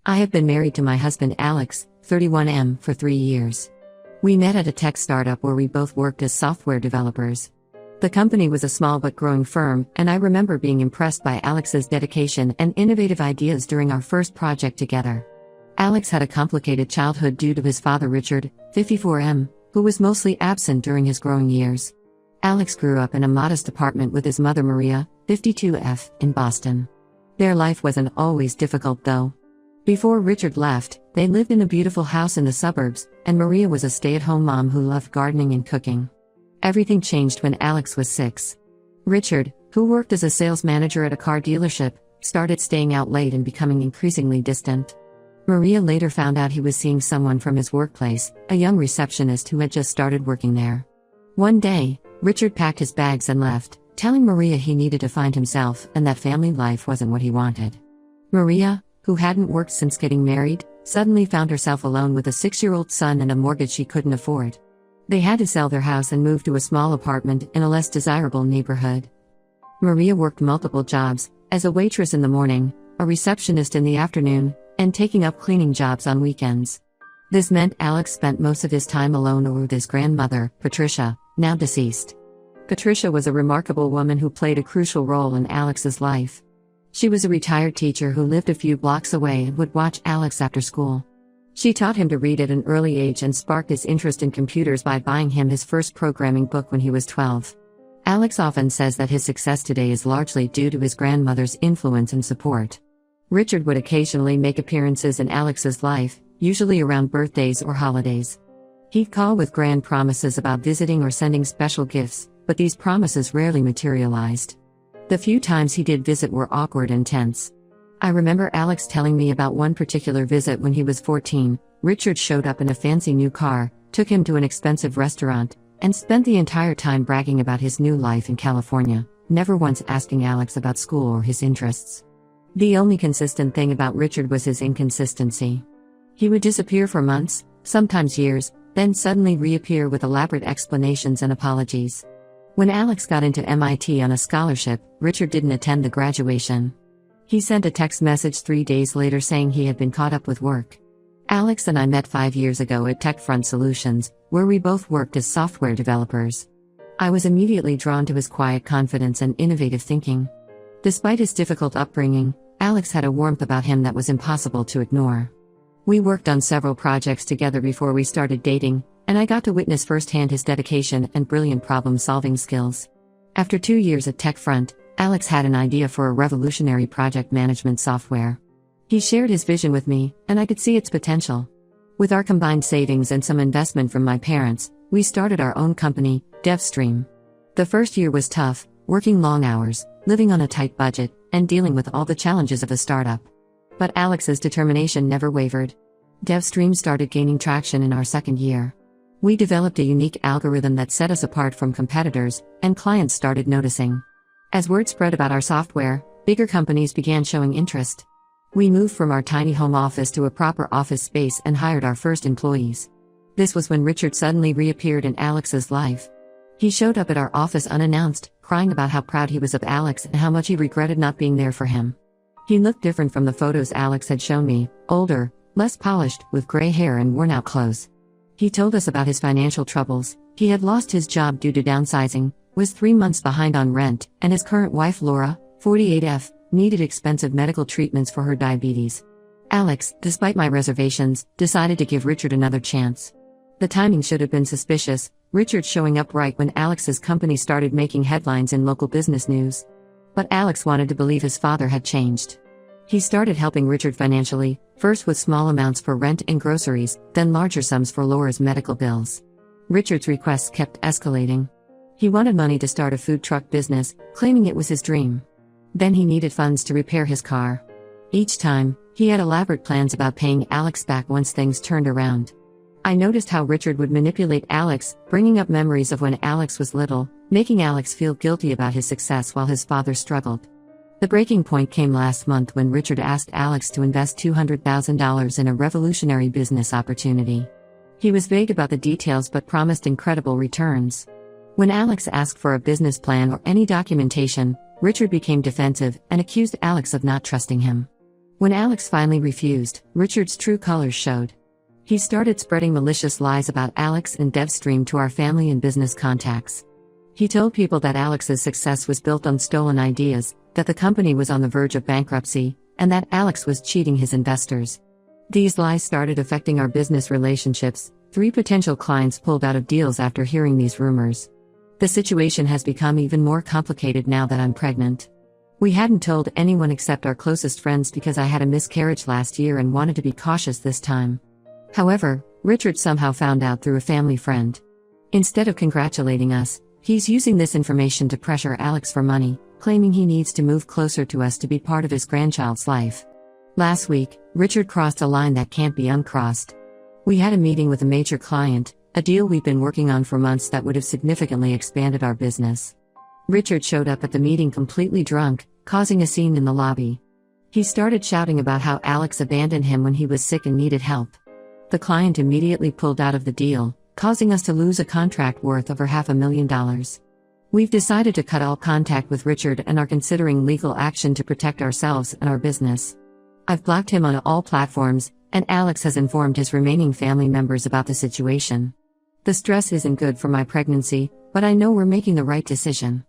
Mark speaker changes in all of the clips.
Speaker 1: I have been married to my husband Alex, 31M, for 3 years. We met at a tech startup where we both worked as software developers. The company was a small but growing firm, and I remember being impressed by Alex's dedication and innovative ideas during our first project together. Alex had a complicated childhood due to his father Richard, 54M, who was mostly absent during his growing years. Alex grew up in a modest apartment with his mother Maria, 52F, in Boston. Their life wasn't always difficult though. Before Richard left, they lived in a beautiful house in the suburbs, and Maria was a stay-at-home mom who loved gardening and cooking. Everything changed when Alex was 6. Richard, who worked as a sales manager at a car dealership, started staying out late and becoming increasingly distant. Maria later found out he was seeing someone from his workplace, a young receptionist who had just started working there. One day, Richard packed his bags and left, telling Maria he needed to find himself and that family life wasn't what he wanted. Maria, who hadn't worked since getting married, suddenly found herself alone with a 6-year-old son and a mortgage she couldn't afford. They had to sell their house and move to a small apartment in a less desirable neighborhood. Maria worked multiple jobs, as a waitress in the morning, a receptionist in the afternoon, and taking up cleaning jobs on weekends. This meant Alex spent most of his time alone or with his grandmother, Patricia, now deceased. Patricia was a remarkable woman who played a crucial role in Alex's life. She was a retired teacher who lived a few blocks away and would watch Alex after school. She taught him to read at an early age and sparked his interest in computers by buying him his first programming book when he was 12. Alex often says that his success today is largely due to his grandmother's influence and support. Richard would occasionally make appearances in Alex's life, usually around birthdays or holidays. He'd call with grand promises about visiting or sending special gifts, but these promises rarely materialized. The few times he did visit were awkward and tense. I remember Alex telling me about one particular visit when he was 14. Richard showed up in a fancy new car, took him to an expensive restaurant, and spent the entire time bragging about his new life in California, never once asking Alex about school or his interests. The only consistent thing about Richard was his inconsistency. He would disappear for months, sometimes years, then suddenly reappear with elaborate explanations and apologies. When Alex got into MIT on a scholarship, Richard didn't attend the graduation. He sent a text message 3 days later saying he had been caught up with work. Alex and I met 5 years ago at TechFront Solutions, where we both worked as software developers. I was immediately drawn to his quiet confidence and innovative thinking. Despite his difficult upbringing, Alex had a warmth about him that was impossible to ignore. We worked on several projects together before we started dating, and I got to witness firsthand his dedication and brilliant problem-solving skills. After 2 years at TechFront, Alex had an idea for a revolutionary project management software. He shared his vision with me, and I could see its potential. With our combined savings and some investment from my parents, we started our own company, DevStream. The first year was tough, working long hours, living on a tight budget, and dealing with all the challenges of a startup. But Alex's determination never wavered. DevStream started gaining traction in our second year. We developed a unique algorithm that set us apart from competitors, and clients started noticing. As word spread about our software, bigger companies began showing interest. We moved from our tiny home office to a proper office space and hired our first employees. This was when Richard suddenly reappeared in Alex's life. He showed up at our office unannounced, crying about how proud he was of Alex and how much he regretted not being there for him. He looked different from the photos Alex had shown me, older, less polished, with gray hair and worn-out clothes. He told us about his financial troubles. He had lost his job due to downsizing, was 3 months behind on rent, and his current wife Laura, 48F, needed expensive medical treatments for her diabetes. Alex, despite my reservations, decided to give Richard another chance. The timing should have been suspicious, Richard showing up right when Alex's company started making headlines in local business news. But Alex wanted to believe his father had changed. He started helping Richard financially, first with small amounts for rent and groceries, then larger sums for Laura's medical bills. Richard's requests kept escalating. He wanted money to start a food truck business, claiming it was his dream. Then he needed funds to repair his car. Each time, he had elaborate plans about paying Alex back once things turned around. I noticed how Richard would manipulate Alex, bringing up memories of when Alex was little, making Alex feel guilty about his success while his father struggled. The breaking point came last month when Richard asked Alex to invest $200,000 in a revolutionary business opportunity. He was vague about the details but promised incredible returns. When Alex asked for a business plan or any documentation, Richard became defensive and accused Alex of not trusting him. When Alex finally refused, Richard's true colors showed. He started spreading malicious lies about Alex and DevStream to our family and business contacts. He told people that Alex's success was built on stolen ideas, that the company was on the verge of bankruptcy, and that Alex was cheating his investors. These lies started affecting our business relationships. 3 potential clients pulled out of deals after hearing these rumors. The situation has become even more complicated now that I'm pregnant. We hadn't told anyone except our closest friends because I had a miscarriage last year and wanted to be cautious this time. However, Richard somehow found out through a family friend. Instead of congratulating us, he's using this information to pressure Alex for money, claiming he needs to move closer to us to be part of his grandchild's life. Last week, Richard crossed a line that can't be uncrossed. We had a meeting with a major client, a deal we've been working on for months that would have significantly expanded our business. Richard showed up at the meeting completely drunk, causing a scene in the lobby. He started shouting about how Alex abandoned him when he was sick and needed help. The client immediately pulled out of the deal, causing us to lose a contract worth over $500,000. We've decided to cut all contact with Richard and are considering legal action to protect ourselves and our business. I've blocked him on all platforms, and Alex has informed his remaining family members about the situation. The stress isn't good for my pregnancy, but I know we're making the right decision.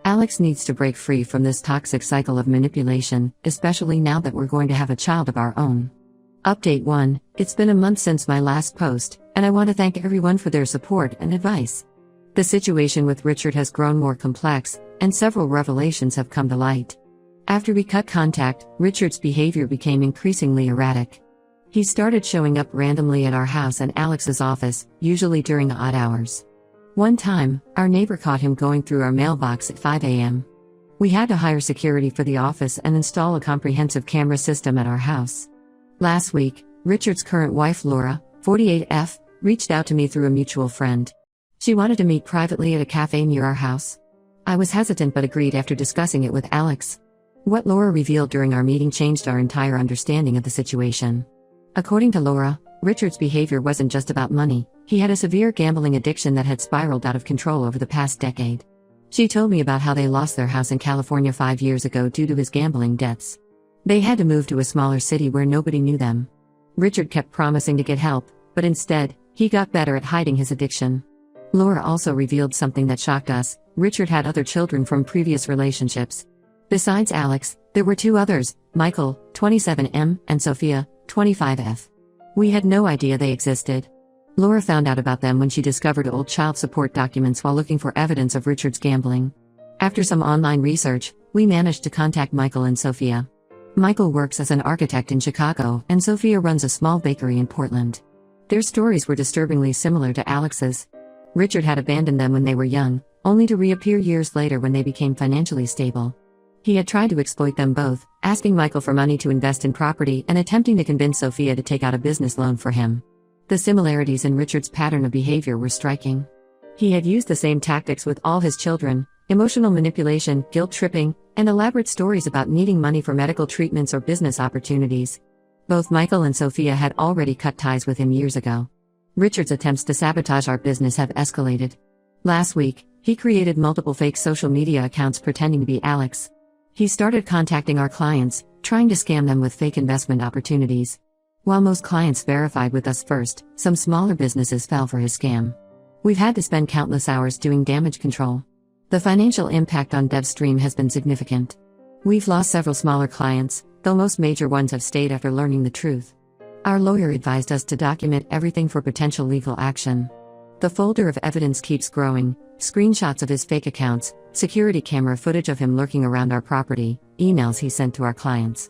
Speaker 1: Alex needs to break free from this toxic cycle of manipulation, especially now that we're going to have a child of our own. Update 1: It's been a month since my last post, and I want to thank everyone for their support and advice. The situation with Richard has grown more complex, and several revelations have come to light. After we cut contact, Richard's behavior became increasingly erratic. He started showing up randomly at our house and Alex's office, usually during odd hours. One time, our neighbor caught him going through our mailbox at 5 a.m. We had to hire security for the office and install a comprehensive camera system at our house. Last week, Richard's current wife Laura, 48F, reached out to me through a mutual friend. She wanted to meet privately at a cafe near our house. I was hesitant but agreed after discussing it with Alex. What Laura revealed during our meeting changed our entire understanding of the situation. According to Laura, Richard's behavior wasn't just about money, he had a severe gambling addiction that had spiraled out of control over the past decade. She told me about how they lost their house in California 5 years ago due to his gambling debts. They had to move to a smaller city where nobody knew them. Richard kept promising to get help, but instead, he got better at hiding his addiction. Laura also revealed something that shocked us: Richard had other children from previous relationships. Besides Alex, there were 2 others, Michael, 27M, and Sophia, 25F. We had no idea they existed. Laura found out about them when she discovered old child support documents while looking for evidence of Richard's gambling. After some online research, we managed to contact Michael and Sophia. Michael works as an architect in Chicago, and Sophia runs a small bakery in Portland. Their stories were disturbingly similar to Alex's. Richard had abandoned them when they were young, only to reappear years later when they became financially stable. He had tried to exploit them both, asking Michael for money to invest in property and attempting to convince Sophia to take out a business loan for him. The similarities in Richard's pattern of behavior were striking. He had used the same tactics with all his children: emotional manipulation, guilt-tripping, and elaborate stories about needing money for medical treatments or business opportunities. Both Michael and Sophia had already cut ties with him years ago. Richard's attempts to sabotage our business have escalated. Last week, he created multiple fake social media accounts pretending to be Alex. He started contacting our clients, trying to scam them with fake investment opportunities. While most clients verified with us first, some smaller businesses fell for his scam. We've had to spend countless hours doing damage control. The financial impact on DevStream has been significant. We've lost several smaller clients, though most major ones have stayed after learning the truth. Our lawyer advised us to document everything for potential legal action. The folder of evidence keeps growing: screenshots of his fake accounts, security camera footage of him lurking around our property, emails he sent to our clients.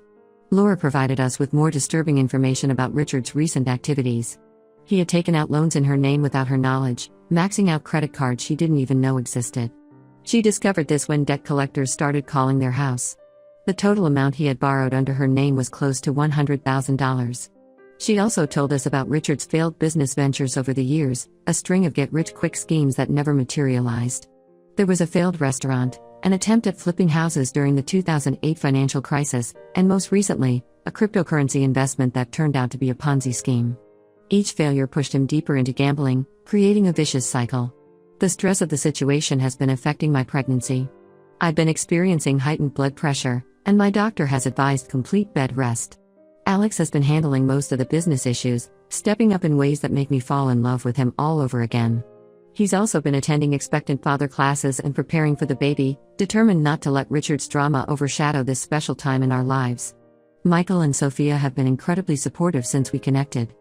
Speaker 1: Laura provided us with more disturbing information about Richard's recent activities. He had taken out loans in her name without her knowledge, maxing out credit cards she didn't even know existed. She discovered this when debt collectors started calling their house. The total amount he had borrowed under her name was close to $100,000. She also told us about Richard's failed business ventures over the years, a string of get-rich-quick schemes that never materialized. There was a failed restaurant, an attempt at flipping houses during the 2008 financial crisis, and most recently, a cryptocurrency investment that turned out to be a Ponzi scheme. Each failure pushed him deeper into gambling, creating a vicious cycle. The stress of the situation has been affecting my pregnancy. I've been experiencing heightened blood pressure, and my doctor has advised complete bed rest. Alex has been handling most of the business issues, stepping up in ways that make me fall in love with him all over again. He's also been attending expectant father classes and preparing for the baby, determined not to let Richard's drama overshadow this special time in our lives. Michael and Sophia have been incredibly supportive since we connected.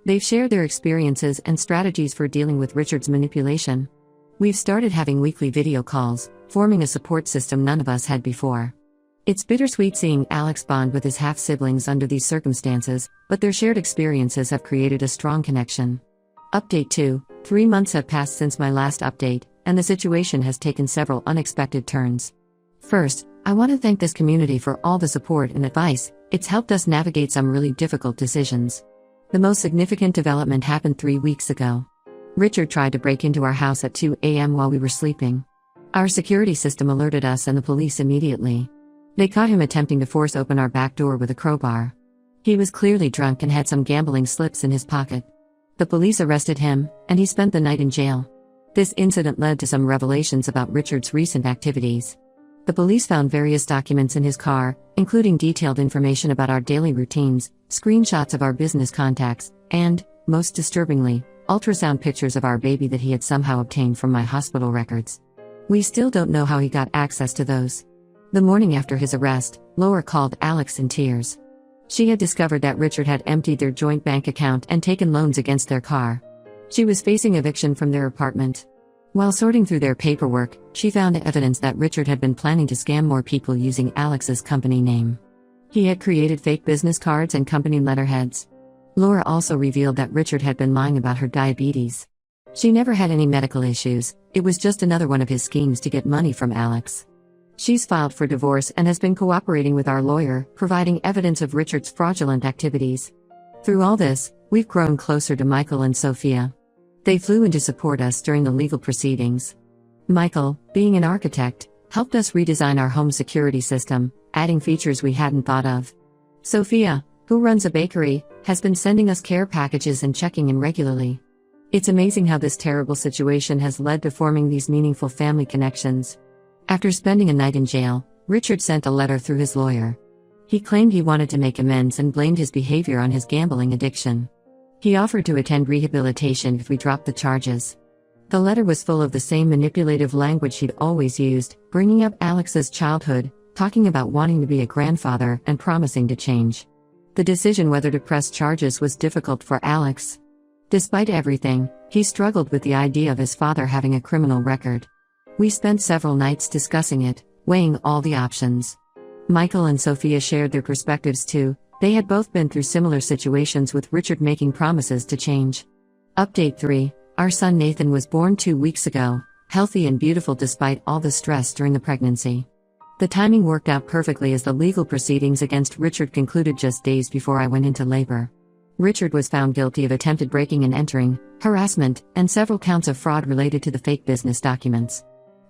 Speaker 1: They've shared their experiences and strategies for dealing with Richard's manipulation. We've started having weekly video calls, forming a support system none of us had before. It's bittersweet seeing Alex bond with his half-siblings under these circumstances, but their shared experiences have created a strong connection. Update 2: 3 months have passed since my last update, and the situation has taken several unexpected turns. First, I want to thank this community for all the support and advice. It's helped us navigate some really difficult decisions. The most significant development happened 3 weeks ago. Richard tried to break into our house at 2 a.m. while we were sleeping. Our security system alerted us and the police immediately. They caught him attempting to force open our back door with a crowbar. He was clearly drunk and had some gambling slips in his pocket. The police arrested him, and he spent the night in jail. This incident led to some revelations about Richard's recent activities. The police found various documents in his car, including detailed information about our daily routines, screenshots of our business contacts, and, most disturbingly, ultrasound pictures of our baby that he had somehow obtained from my hospital records. We still don't know how he got access to those. The morning after his arrest, Laura called Alex in tears. She had discovered that Richard had emptied their joint bank account and taken loans against their car. She was facing eviction from their apartment. While sorting through their paperwork, she found evidence that Richard had been planning to scam more people using Alex's company name. He had created fake business cards and company letterheads. Laura also revealed that Richard had been lying about her diabetes. She never had any medical issues, it was just another one of his schemes to get money from Alex. She's filed for divorce and has been cooperating with our lawyer, providing evidence of Richard's fraudulent activities. Through all this, we've grown closer to Michael and Sophia. They flew in to support us during the legal proceedings. Michael, being an architect, helped us redesign our home security system, adding features we hadn't thought of. Sophia, who runs a bakery, has been sending us care packages and checking in regularly. It's amazing how this terrible situation has led to forming these meaningful family connections. After spending a night in jail, Richard sent a letter through his lawyer. He claimed he wanted to make amends and blamed his behavior on his gambling addiction. He offered to attend rehabilitation if we dropped the charges. The letter was full of the same manipulative language he'd always used, bringing up Alex's childhood, talking about wanting to be a grandfather and promising to change. The decision whether to press charges was difficult for Alex. Despite everything, he struggled with the idea of his father having a criminal record. We spent several nights discussing it, weighing all the options. Michael and Sophia shared their perspectives too. They had both been through similar situations with Richard making promises to change. Update 3: Our son Nathan was born 2 weeks ago, healthy and beautiful despite all the stress during the pregnancy. The timing worked out perfectly as the legal proceedings against Richard concluded just days before I went into labor. Richard was found guilty of attempted breaking and entering, harassment, and several counts of fraud related to the fake business documents.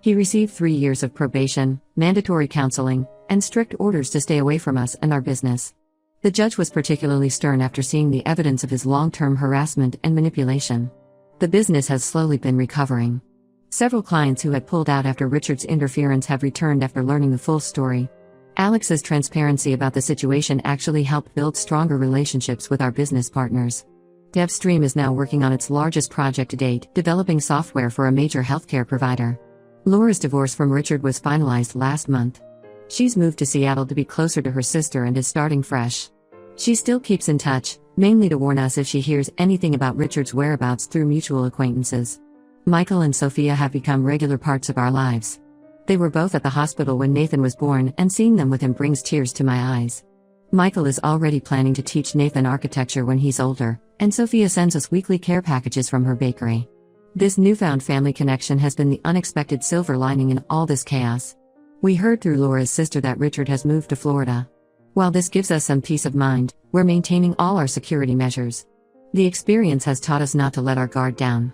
Speaker 1: He received 3 years of probation, mandatory counseling, and strict orders to stay away from us and our business. The judge was particularly stern after seeing the evidence of his long-term harassment and manipulation. The business has slowly been recovering. Several clients who had pulled out after Richard's interference have returned after learning the full story. Alex's transparency about the situation actually helped build stronger relationships with our business partners. DevStream is now working on its largest project to date, developing software for a major healthcare provider. Laura's divorce from Richard was finalized last month. She's moved to Seattle to be closer to her sister and is starting fresh. She still keeps in touch, mainly to warn us if she hears anything about Richard's whereabouts through mutual acquaintances. Michael and Sophia have become regular parts of our lives. They were both at the hospital when Nathan was born, and seeing them with him brings tears to my eyes. Michael is already planning to teach Nathan architecture when he's older, and Sophia sends us weekly care packages from her bakery. This newfound family connection has been the unexpected silver lining in all this chaos. We heard through Laura's sister that Richard has moved to Florida. While this gives us some peace of mind, we're maintaining all our security measures. The experience has taught us not to let our guard down.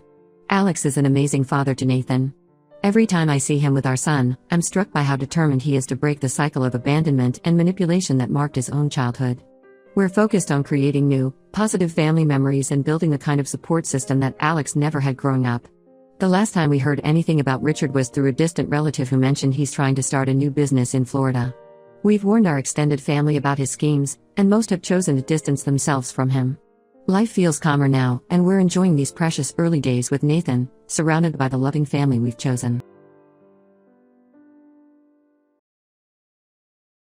Speaker 1: Alex is an amazing father to Nathan. Every time I see him with our son, I'm struck by how determined he is to break the cycle of abandonment and manipulation that marked his own childhood. We're focused on creating new, positive family memories and building the kind of support system that Alex never had growing up. The last time we heard anything about Richard was through a distant relative who mentioned he's trying to start a new business in Florida. We've warned our extended family about his schemes, and most have chosen to distance themselves from him. Life feels calmer now, and we're enjoying these precious early days with Nathan, surrounded by the loving family we've chosen.